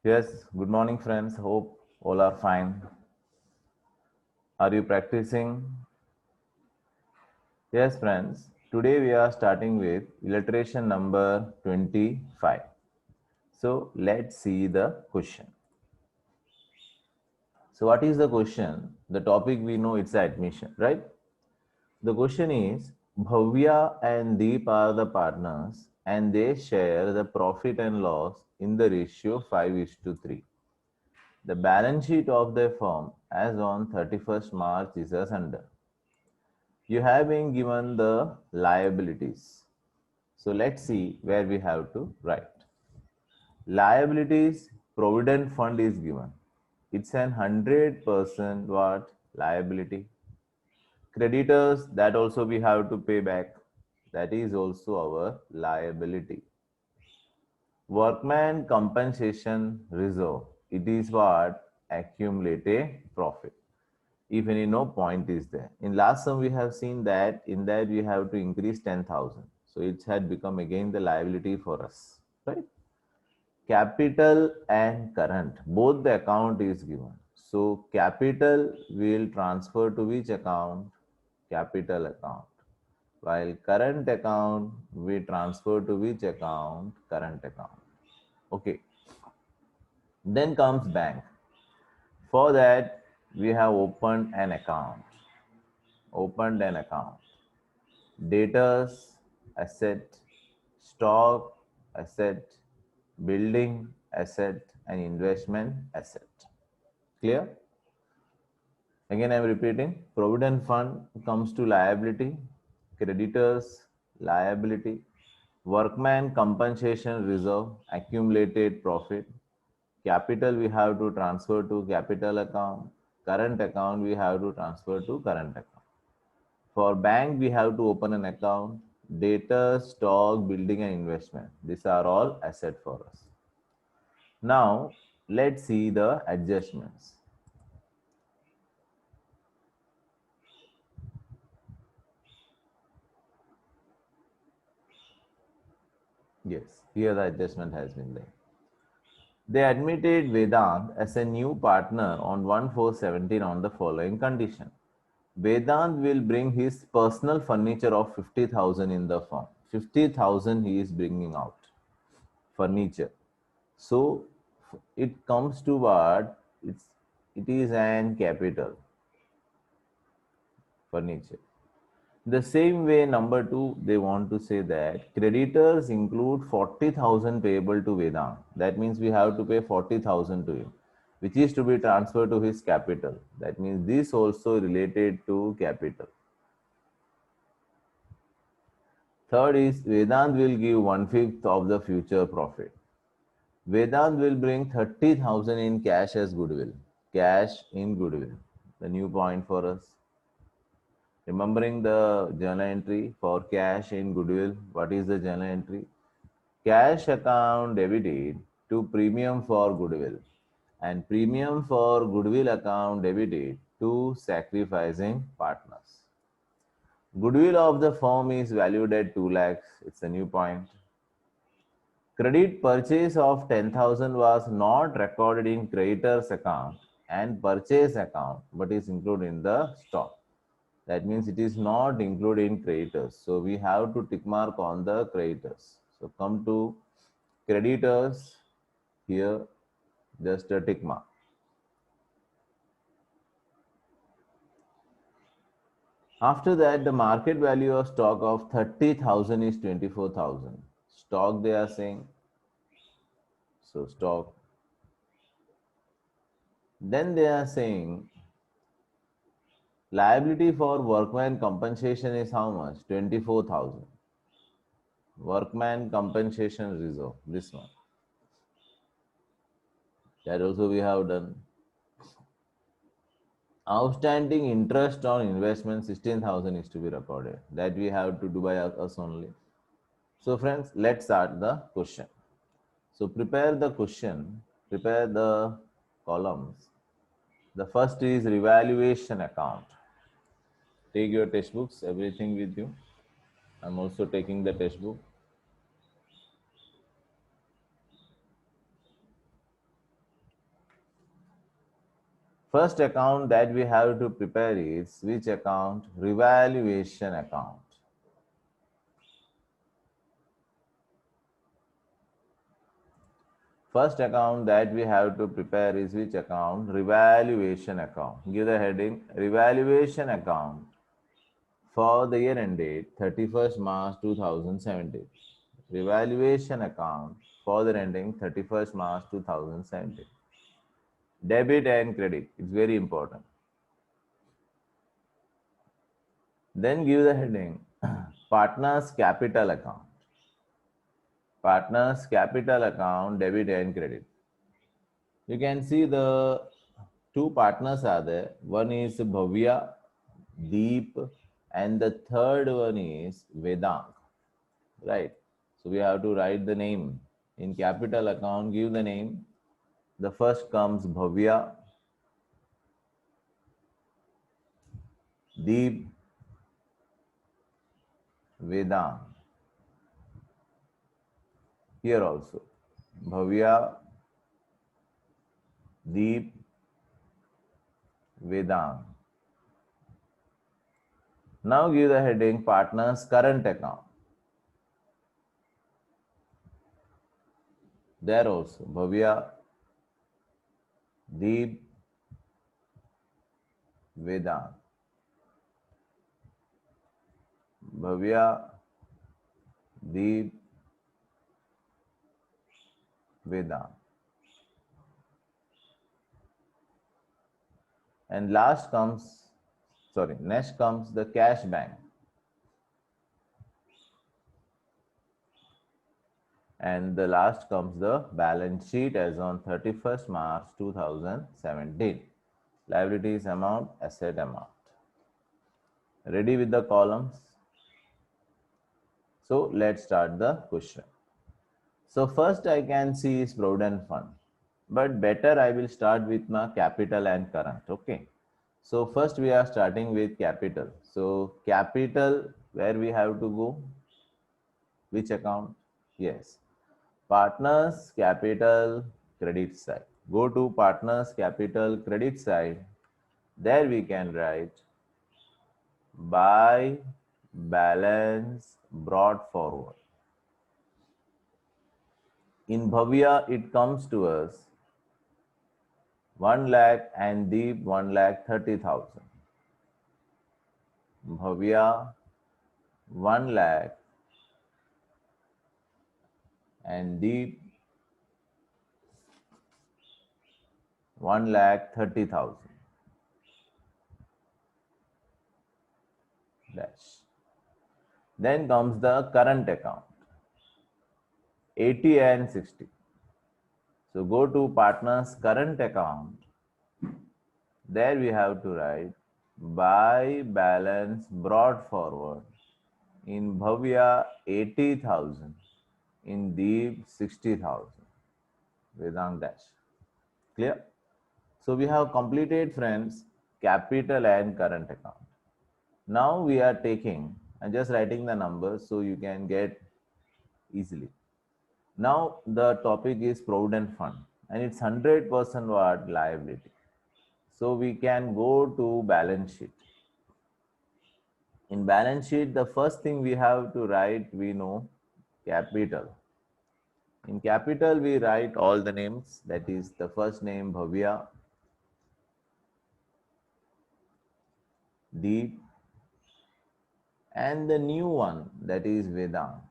Yes, good morning, friends. Hope all are fine. Are you practicing? Yes, friends. Today we are starting with illustration number 25. So let's see the question. So, what is the question? The topic we know it's admission, right? The question is Bhavya and Deep are the partners and they share the profit and loss in the ratio 5 is to 3. The balance sheet of the firm as on 31st March is as under. You have been given the liabilities. So let's see where we have to write. Liabilities, Provident Fund is given. It's an 100% what? Liability. Creditors, that also we have to pay back. That is also our liability. Workman compensation reserve. It is what? Accumulated profit. If any no point is there. In last sum we have seen that in that we have to increase 10,000. So it had become again the liability for us, right? Capital and current, both the account is given. So capital will transfer to which account? Capital account. While current account we transfer to which account? Current account. Okay. Then comes bank. For that we have opened an account. Opened an account. Debtors, asset, stock, asset, building, asset, and investment, asset. Clear? Again, I am repeating. Provident fund comes to liability, creditors, liability, workman compensation reserve, accumulated profit, capital we have to transfer to capital account, current account we have to transfer to current account. For bank, we have to open an account, data, stock, building, and investment. These are all asset for us. Now, let's see the adjustments. Yes, here the adjustment has been there. They admitted Vedant as a new partner on 1/4/17 on the following condition. Vedant will bring his personal furniture of 50,000 in the firm. 50,000 he is bringing out. Furniture. So it comes to what? It is an capital furniture. The same way, number two, they want to say that creditors include 40,000 payable to Vedant. That means we have to pay 40,000 to him, which is to be transferred to his capital. That means this also related to capital. Third is Vedant will give 1/5 of the future profit. Vedant will bring 30,000 in cash as goodwill. Cash in goodwill. The new point for us. Remembering the journal entry for cash in goodwill, what is the journal entry? Cash account debited to premium for goodwill and premium for goodwill account debited to sacrificing partners. Goodwill of the firm is valued at 2 lakhs. It's a new point. Credit purchase of 10,000 was not recorded in creditor's account and purchase account but is included in the stock. That means it is not included in creditors. So we have to tick mark on the creditors. So come to creditors, here just a tick mark. After that, the market value of stock of 30,000 is 24,000. Stock they are saying. So stock. Then they are saying liability for workman compensation is how much? 24,000. Workman compensation reserve, this one. That also we have done. Outstanding interest on investment 16,000 is to be recorded. That we have to do by us only. So friends, let's start the question. So prepare the question, prepare the columns. The first is revaluation account. Take your textbooks, everything with you. I'm also taking the textbook. First account that we have to prepare is which account? Revaluation account. First account that we have to prepare is which account? Revaluation account. Give the heading revaluation account for the year ended 31st March 2017. Revaluation account for the ending 31st March 2017. Debit and credit. It's very important. Then give the heading partners capital account. Partners capital account, debit and credit. You can see the two partners are there. One is Bhavya, Deep, and the third one is Vedant. Right? So we have to write the name. In capital account, give the name. The first comes Bhavya, Deep, Vedant. Here also. Bhavya, Deep, Vedant. Now give the heading partners current account. There also Bhavya, Deep, Vedant. Bhavya, Deep, Vedant. And next comes the cash bank. And the last comes the balance sheet as on 31st March 2017. Liabilities amount, asset amount. Ready with the columns? So let's start the question. So first I can see is provident fund, but better I will start with my capital and current. Okay. So first we are starting with capital. So capital, where we have to go? Which account? Yes. Partners capital credit side. Go to partners capital credit side. There we can write by balance brought forward. In Bhavya, it comes to us 1 lakh and Deep 1,30,000. Bhavya 1 lakh and Deep 1,30,000. Dash. Then comes the current account 80 and 60. So go to partners current account. There we have to write by balance brought forward. In Bhavya 80,000. In Deep 60,000. Vedant dash. Clear? So we have completed, friends, capital and current account. Now we are taking and just writing the numbers so you can get easily. Now the topic is provident fund and it's 100% what? Liability. So we can go to balance sheet. In balance sheet, the first thing we have to write, we know capital. In capital, we write all the names. That is the first name Bhavya, Deep, and the new one, that is Vedant.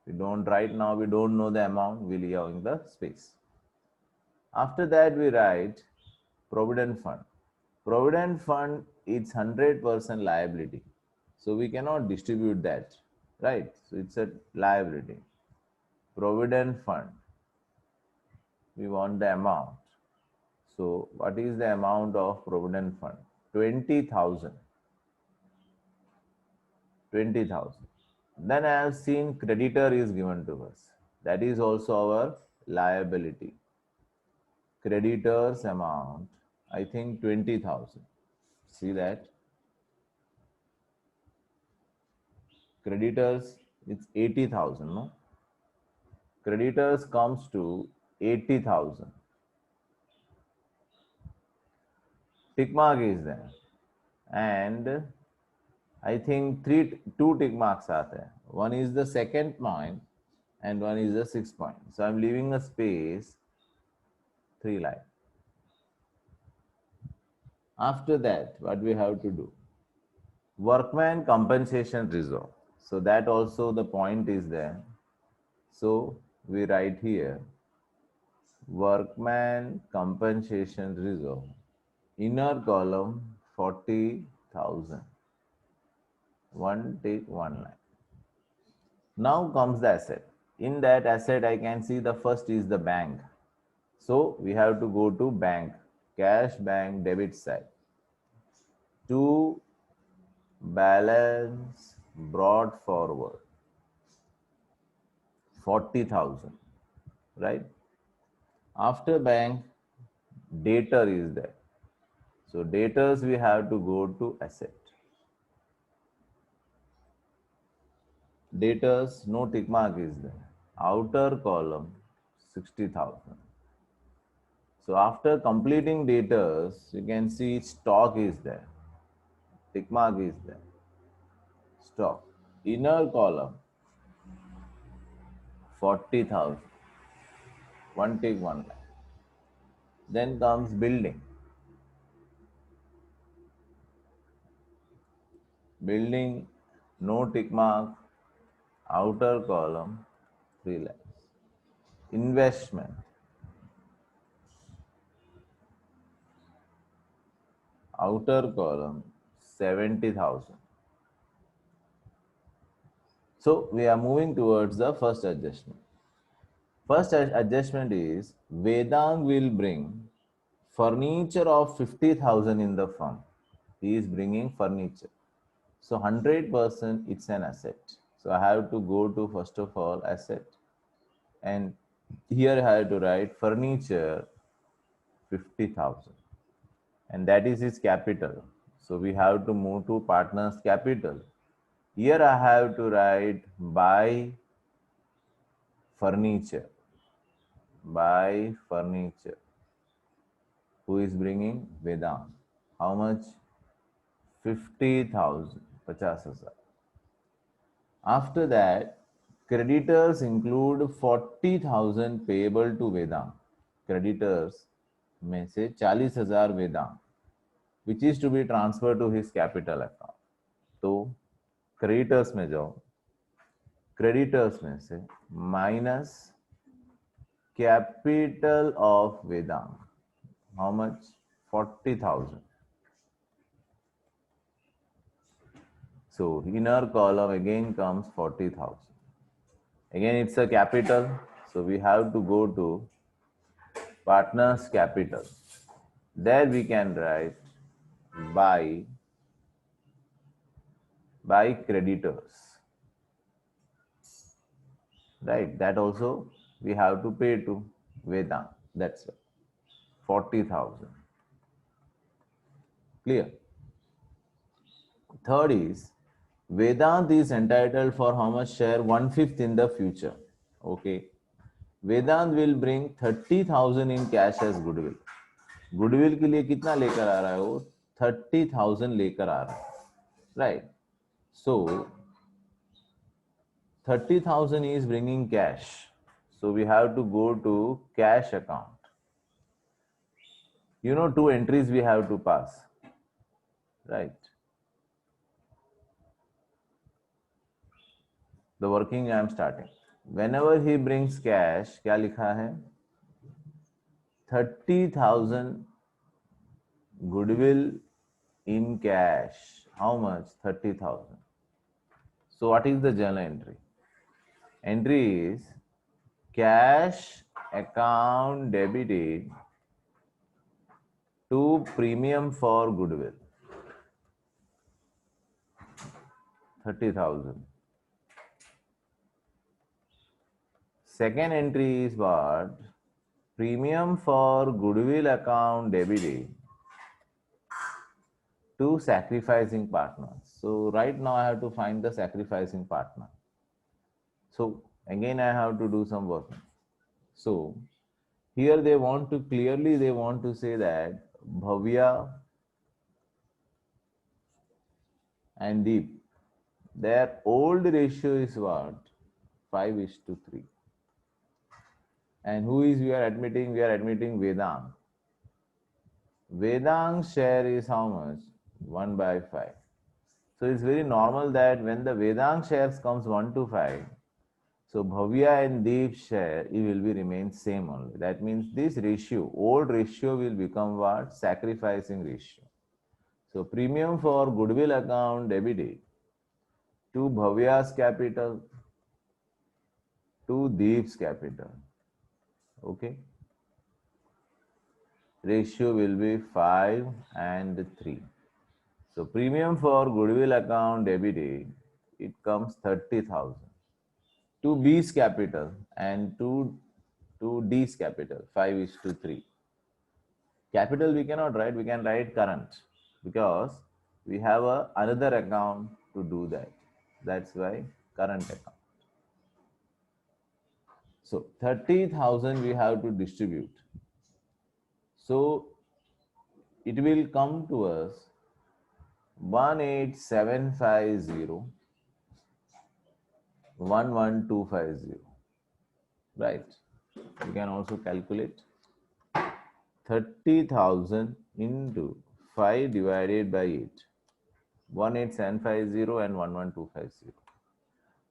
We don't write now, we don't know the amount, we'll leave in the space. After that, we write provident fund. Provident fund is 100% liability. So we cannot distribute that, right? So it's a liability. Provident fund, we want the amount. So what is the amount of provident fund? 20,000. 20,000. Then I have seen creditor is given to us. That is also our liability. Creditors amount, I think 20,000. See that? Creditors, it's 80,000, no? Creditors comes to 80,000. tick mark is there, and I think two tick marks are there. One is the second point and one is the sixth point. So I'm leaving a space, 3 line. After that, what we have to do? Workman compensation reserve. So that also the point is there. So we write here workman compensation reserve. Inner column 40,000. One take one line. Now comes the asset. In that asset, I can see the first is the bank. So we have to go to bank, cash bank debit side. To balance brought forward 40,000, right? After bank, debtor is there. So debtors we have to go to asset. Debtors, no tick mark is there. Outer column 60,000. So after completing debtors, you can see stock is there. Tick mark is there. Stock. Inner column 40,000. One tick, one line. Then comes building. Building, no tick mark. Outer column 3 lines. Investment. Outer column 70,000. So we are moving towards the first adjustment. First adjustment is Vedang will bring furniture of 50,000 in the firm. He is bringing furniture. So 100% it's an asset. So I have to go to first of all asset, and here I have to write furniture 50,000, and that is his capital. So we have to move to partner's capital. Here I have to write buy furniture. Buy furniture. Who is bringing? Vedang. How much? 50,000. 50,000. After that, creditors include 40,000 payable to Vedang. Creditors में से 40,000 Vedang, which is to be transferred to his capital account. तो creditors में जाओ, creditors में से minus capital of Vedang. How much? 40,000. So inner column again comes 40,000. Again it's a capital, so we have to go to partner's capital. There we can write by creditors. Right, that also we have to pay to Vedang. That's 40,000. Clear? Third is Vedant is entitled for how much share? 1/5 in the future. Okay. Vedant will bring 30,000 in cash as goodwill. Goodwill के लिए कितना लेकर आ रहा है वो? 30,000 लेकर आ रहा है. Right. So 30,000 is bringing cash. So we have to go to cash account. You know, 2 entries we have to pass. Right. The working I am starting. Whenever he brings cash, क्या लिखा है? 30,000 goodwill in cash. How much? 30,000. So what is the journal entry? Entry is cash account debited to premium for goodwill. 30,000. Second entry is what? Premium for goodwill account debited to sacrificing partners. So right now I have to find the sacrificing partner. So again I have to do some work. So here they want to clearly say that Bhavya and Deep. Their old ratio is what? 5:3. And who is we are admitting? We are admitting Vedang. Vedang's share is how much? 1 by 5. So it's very normal that when the Vedang shares comes 1 to 5, so Bhavya and Deep's share, it will be remain same only. That means this ratio, old ratio will become what? Sacrificing ratio. So premium for goodwill account debited to Bhavya's capital to Deep's capital. Okay. Ratio will be 5 and 3. So premium for goodwill account debited, it comes 30,000 to B's capital and to D's capital, 5:3. Capital we cannot write, we can write current because we have another account to do that. That's why current account. So 30,000 we have to distribute. So it will come to us 18750 11250. Right. You can also calculate 30,000 into 5 divided by 8. 18750 and 11250.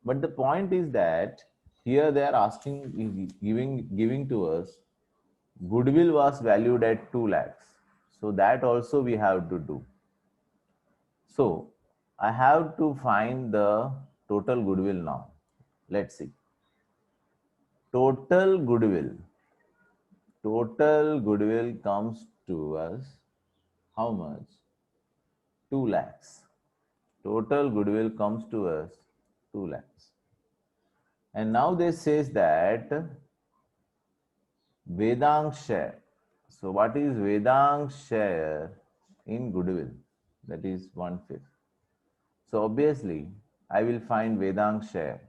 But the point is that here they are asking, giving to us, goodwill was valued at 2 lakhs. So that also we have to do. So I have to find the total goodwill now. Let's see. Total goodwill comes to us how much? 2 lakhs. Total goodwill comes to us 2 lakhs. And now this says that Vedang's share. So what is Vedang's share in goodwill? That is 1/5. So obviously I will find Vedang's share.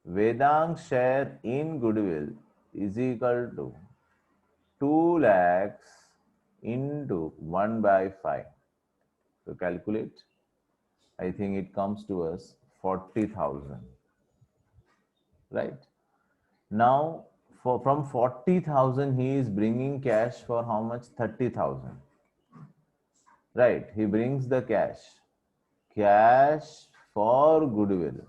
Vedang's share in goodwill is equal to 2 lakhs into 1 by 5. So calculate. I think it comes to us 40,000. Right? Now, from 40,000, he is bringing cash for how much? 30,000. Right? He brings the cash. Cash for goodwill.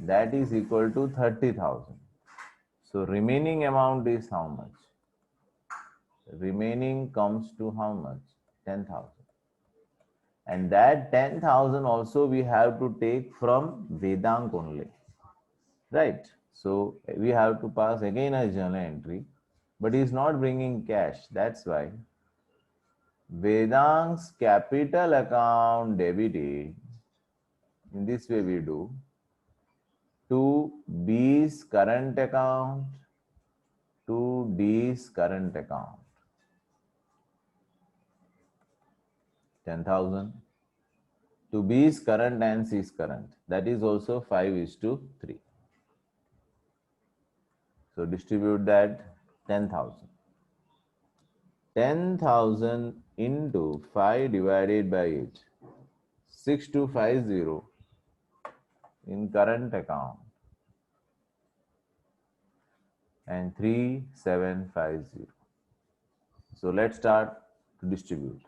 That is equal to 30,000. So remaining amount is how much? Remaining comes to how much? 10,000. And that 10,000 also we have to take from Vedang only. Right? So we have to pass again a journal entry, but he is not bringing cash. That's why Vedang's capital account debited, in this way we do, to B's current account, to D's current account. 10,000 to B's current and C's current. That is also 5:3. So distribute that 10,000. 10,000 into 5 divided by 8. 6250 in current account and 3750. So let's start to distribute.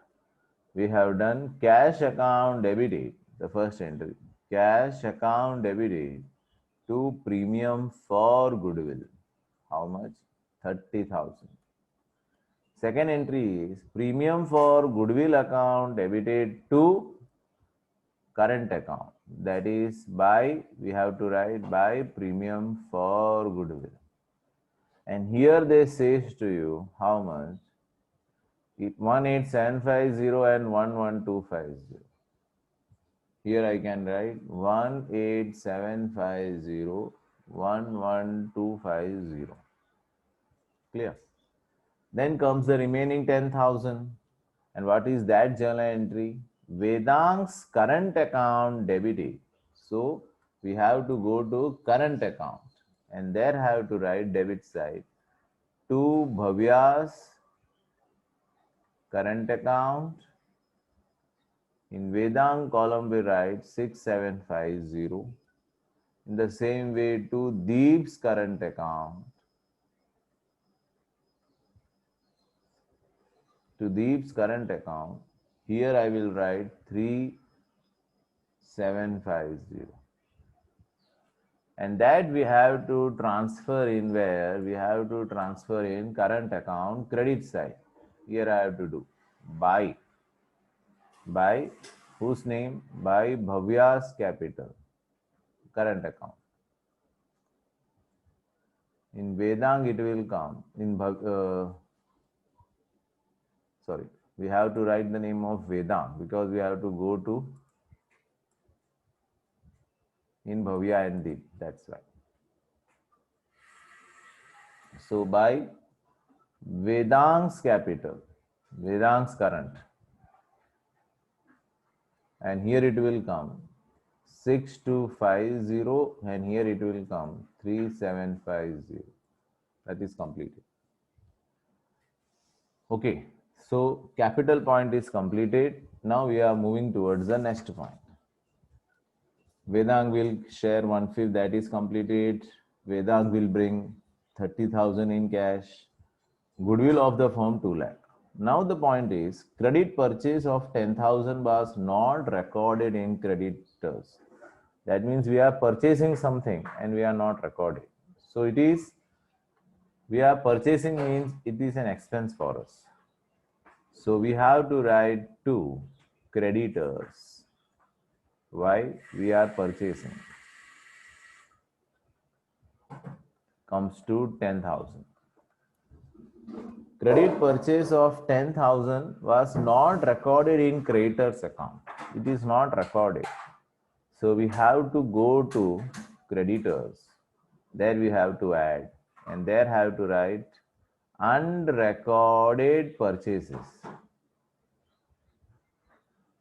We have done cash account debited, the first entry. Cash account debited to premium for goodwill. How much? 30,000. Second entry is premium for goodwill account debited to current account. That is by, we have to write by premium for goodwill. And here they says to you how much? 18750 and 11250. Here I can write 18750, 11250. Clear? Then comes the remaining 10,000. And what is that journal entry? Vedang's current account debited. So we have to go to current account and there have to write debit side to Bhavya's current account In Vedang column, we write 6750. In the same way to Deep's current account. To Deep's current account, here I will write 3750. And that we have to transfer in where? We have to transfer in current account credit side. Here I have to do by whose name? By Bhavya's capital, current account. In Vedang it will come. Sorry, we have to write the name of Vedang because we have to go to in Bhavya and Deep. That's why. So by Vedang's capital, Vedang's current, and here it will come 6250, and here it will come 3750. That is completed. Okay, so capital point is completed. Now we are moving towards the next point. Vedang will share 1/5, that is completed. Vedang will bring 30,000 in cash. Goodwill of the firm 2 lakh. Now the point is credit purchase of 10,000 was not recorded in creditors. That means we are purchasing something and we are not recording. So it is, we are purchasing means it is an expense for us. So we have to write to creditors. Why? We are purchasing. Comes to 10,000. Credit purchase of 10,000 was not recorded in creditors account. It is not recorded. So we have to go to creditors. There we have to add, and there have to write unrecorded purchases.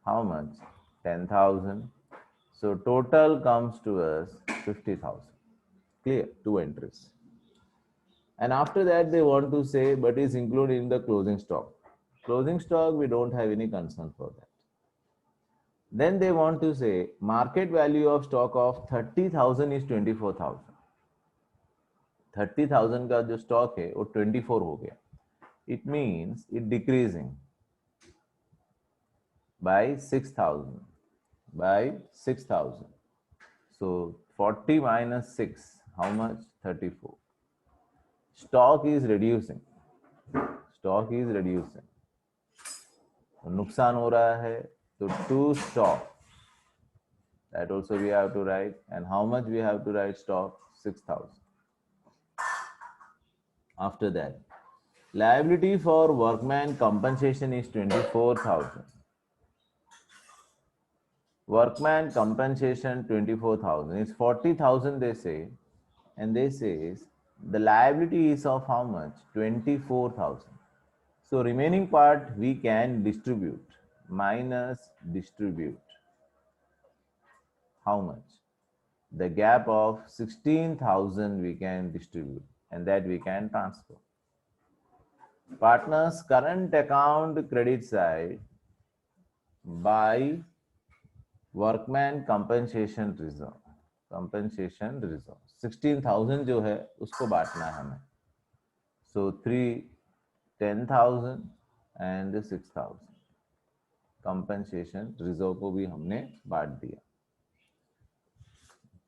How much? 10,000. So total comes to us 50,000. Clear? 2 entries. And after that they want to say, but is included in the closing stock. Closing stock, we don't have any concern for that. Then they want to say market value of stock of 30,000 is 24,000. 30,000 का जो stock है वो 24 हो गया. It means it decreasing by 6,000. By 6,000. So 40 minus 6, how much? 34. Stock is reducing. Stock is reducing. नुकसान हो रहा है तो to stock. That also we have to write. And how much we have to write stock? 6,000. After that, liability for workman compensation is 24,000. Workman compensation 24,000. It's 40,000 they say, and they say the liability is of how much? 24,000. So remaining part we can distribute, minus distribute. How much? The gap of 16,000 we can distribute, and that we can transfer. Partners current account credit side by workman compensation reserve. Compensation reserve 16,000 जो है उसको बांटना है हमें. So 10,000 and 6,000 compensation reserve को भी हमने बांट दिया.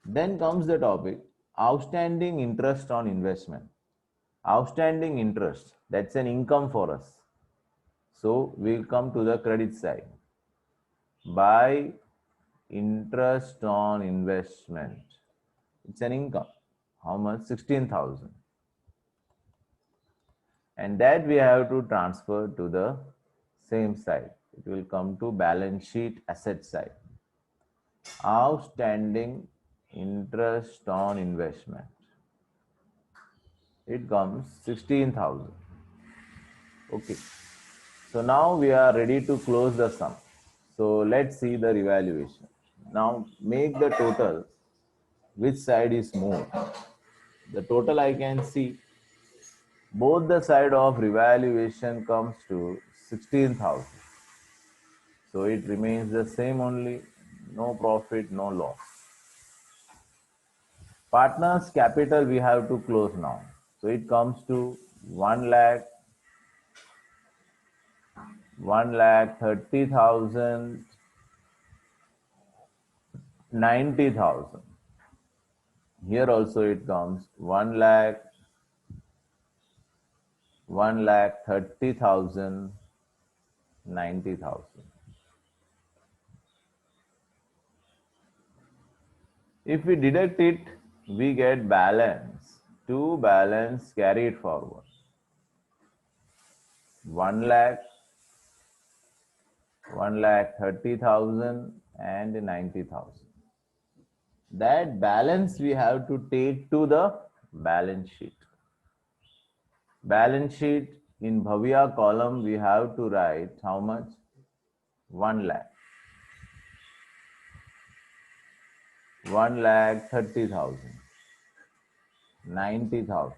Then comes the topic outstanding interest on investment. Outstanding interest, that's an income for us. So we'll come to the credit side. By interest on investment, it's an income. How much? 16,000. And that we have to transfer to the same side. It will come to balance sheet asset side. Outstanding interest on investment. It comes 16,000. Okay. So now we are ready to close the sum. So let's see the revaluation. Now make the total. Which side is more? The total I can see. Both the side of revaluation comes to 16,000. So it remains the same only, no profit, no loss. Partners capital we have to close now. So it comes to 1 lakh, 1,30,000, 90,000. Here also it comes 1 lakh, 1,30,000, 90,000. If we deduct it, we get balance. To balance carried forward. 1 lakh, 1,30,000 and 90,000. That balance we have to take to the balance sheet. Balance sheet in Bhavya column we have to write how much? 1 lakh. 1,30,000. 90,000.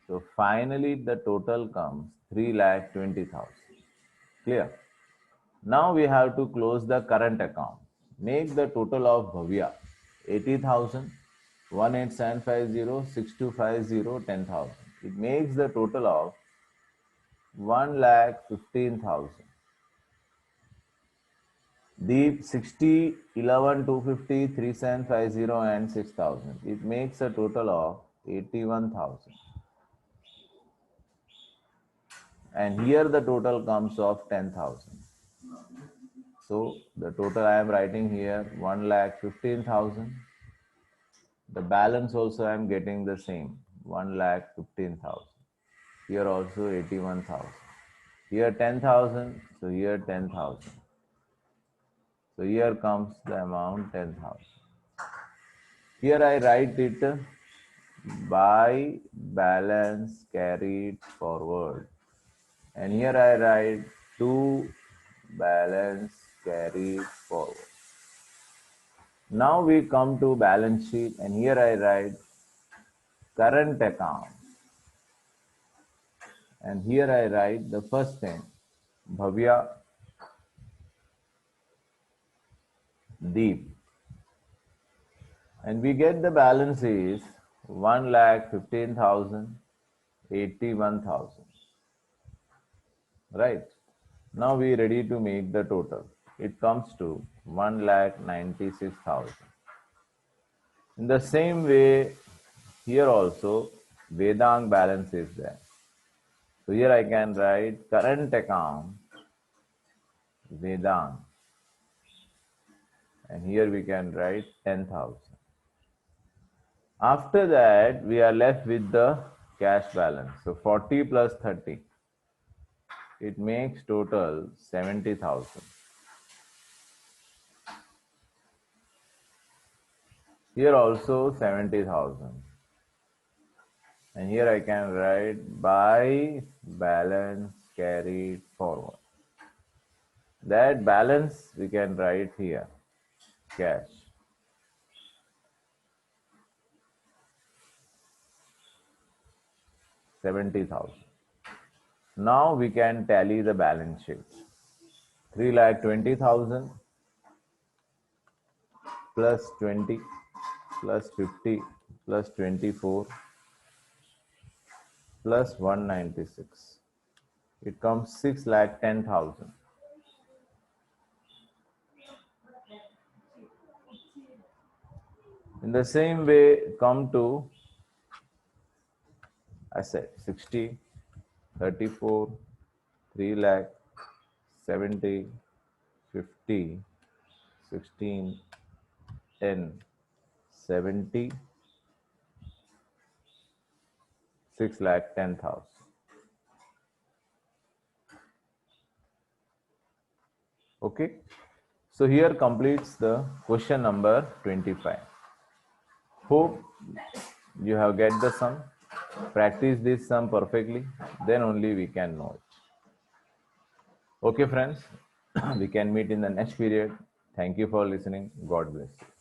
So finally the total comes 3,20,000. Clear? Now we have to close the current account. Make the total of Bhavya 80,000, 18750, 6250, 10,000. It makes the total of 1,15,000. Deep 60, 11, 250, 3750 and 6,000. It makes a total of 81,000. And here the total comes of 10,000. So the total I am writing here 1,15,000. The balance also I am getting the same 1,15,000. Here also 81,000. Here 10,000. So here 10,000. So here comes the amount 10,000. Here I write it by balance carried forward. And here I write to balance carried forward. Now we come to balance sheet and here I write current account. And here I write the first thing, Bhavya Deep. And we get the balance is 1,15,000, 81,000. Right? Now we ready to make the total. It comes to 1,96,000. In the same way, here also Vedang balance is there. So here I can write current account Vedang. And here we can write 10,000. After that, we are left with the cash balance. So 40 plus 30. It makes total 70,000. Here also 70,000. And here I can write by balance carried forward. That balance we can write here, cash. $70,000. Now we can tally the balance sheet. 3,20,000 plus 20 plus 50 plus 24 plus 196. It comes 6,10,000. In the same way, come to asset 60, 34, 3 lakh, 70, 50, 16, 10, 70, 6,10,000. Okay. So here completes the question number 25. Hope you have get the sum. Practice this sum perfectly, then only we can know it. Okay, friends, we can meet in the next period. Thank you for listening. God bless you.